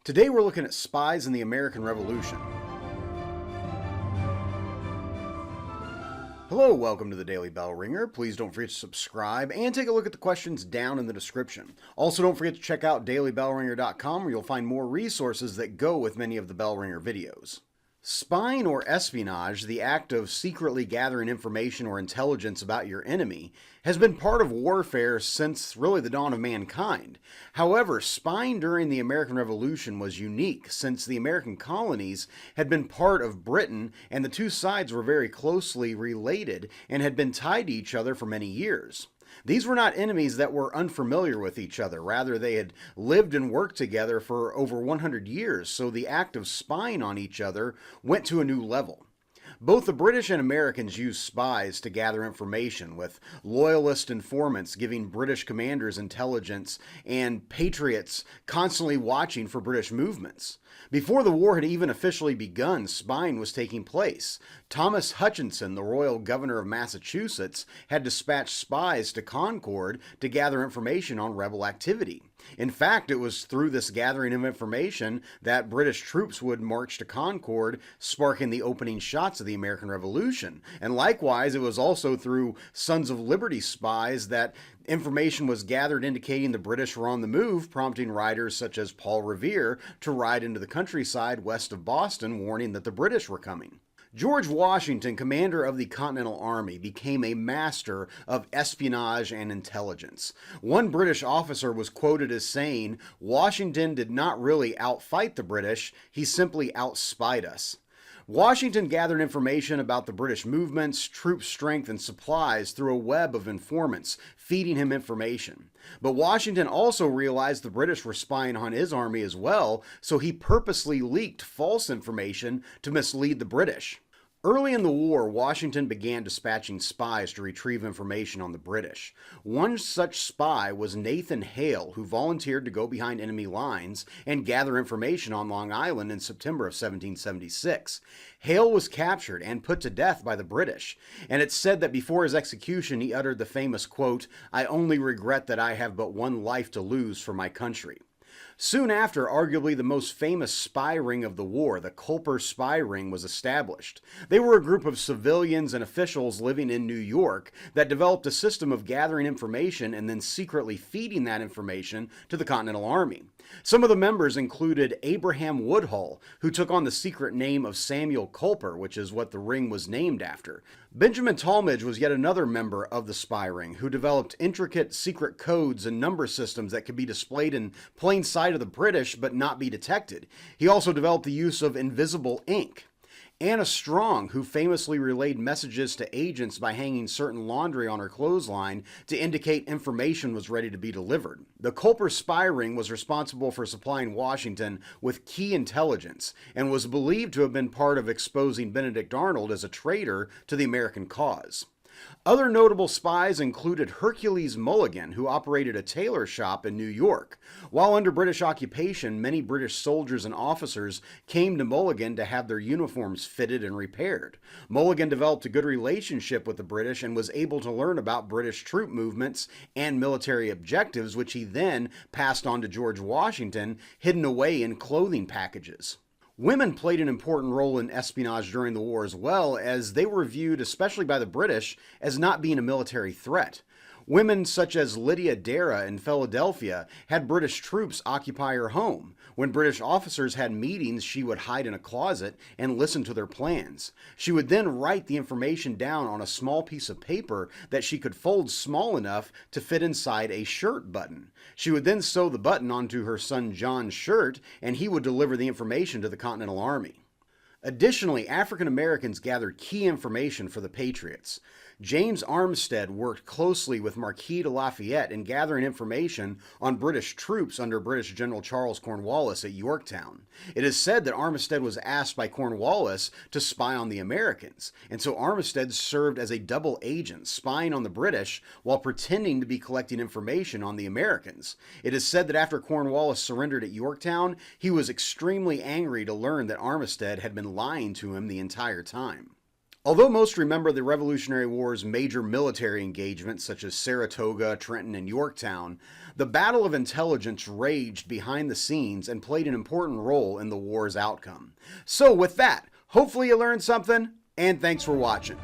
Today we're looking at spies in the American Revolution. Hello, welcome to the Daily Bellringer. Please don't forget to subscribe and take a look at the questions down in the description. Also, don't forget to check out dailybellringer.com where you'll find more resources that go with many of the Bellringer videos. Spying or espionage, the act of secretly gathering information or intelligence about your enemy, has been part of warfare since really the dawn of mankind. However, spying during the American Revolution was unique since the American colonies had been part of Britain and the two sides were very closely related and had been tied to each other for many years. These were not enemies that were unfamiliar with each other. Rather, they had lived and worked together for over 100 years, so the act of spying on each other went to a new level. Both the British and Americans used spies to gather information, with loyalist informants giving British commanders intelligence and patriots constantly watching for British movements. Before the war had even officially begun, spying was taking place. Thomas Hutchinson, the royal governor of Massachusetts, had dispatched spies to Concord to gather information on rebel activity. In fact, it was through this gathering of information that British troops would march to Concord, sparking the opening shots of the American Revolution. And likewise, it was also through Sons of Liberty spies that information was gathered indicating the British were on the move, prompting writers such as Paul Revere to ride into the countryside west of Boston, warning that the British were coming. George Washington, commander of the Continental Army, became a master of espionage and intelligence. One British officer was quoted as saying, "Washington did not really outfight the British, he simply outspied us." Washington gathered information about the British movements, troop strength, and supplies through a web of informants, feeding him information. But Washington also realized the British were spying on his army as well, so he purposely leaked false information to mislead the British. Early in the war, Washington began dispatching spies to retrieve information on the British. One such spy was Nathan Hale, who volunteered to go behind enemy lines and gather information on Long Island in September of 1776. Hale was captured and put to death by the British, and it's said that before his execution he uttered the famous quote, "I only regret that I have but one life to lose for my country." Soon after, arguably the most famous spy ring of the war, the Culper Spy Ring, was established. They were a group of civilians and officials living in New York that developed a system of gathering information and then secretly feeding that information to the Continental Army. Some of the members included Abraham Woodhull, who took on the secret name of Samuel Culper, which is what the ring was named after. Benjamin Tallmadge was yet another member of the spy ring, who developed intricate secret codes and number systems that could be displayed in plain sight of the British but not be detected. He also developed the use of invisible ink. Anna Strong, who famously relayed messages to agents by hanging certain laundry on her clothesline to indicate information was ready to be delivered. The Culper Spy Ring was responsible for supplying Washington with key intelligence and was believed to have been part of exposing Benedict Arnold as a traitor to the American cause. Other notable spies included Hercules Mulligan, who operated a tailor shop in New York. While under British occupation, many British soldiers and officers came to Mulligan to have their uniforms fitted and repaired. Mulligan developed a good relationship with the British and was able to learn about British troop movements and military objectives, which he then passed on to George Washington, hidden away in clothing packages. Women played an important role in espionage during the war as well, as they were viewed, especially by the British, as not being a military threat. Women such as Lydia Dara in Philadelphia had British troops occupy her home. When British officers had meetings, she would hide in a closet and listen to their plans. She would then write the information down on a small piece of paper that she could fold small enough to fit inside a shirt button. She would then sew the button onto her son John's shirt, and he would deliver the information to the Continental Army. Additionally, African Americans gathered key information for the Patriots. James Armstead worked closely with Marquis de Lafayette in gathering information on British troops under British General Charles Cornwallis at Yorktown. It is said that Armistead was asked by Cornwallis to spy on the Americans, and so Armistead served as a double agent, spying on the British while pretending to be collecting information on the Americans. It is said that after Cornwallis surrendered at Yorktown, he was extremely angry to learn that Armistead had been lying to him the entire time. Although most remember the Revolutionary War's major military engagements such as Saratoga, Trenton, and Yorktown, the battle of intelligence raged behind the scenes and played an important role in the war's outcome. So with that, hopefully you learned something, and thanks for watching.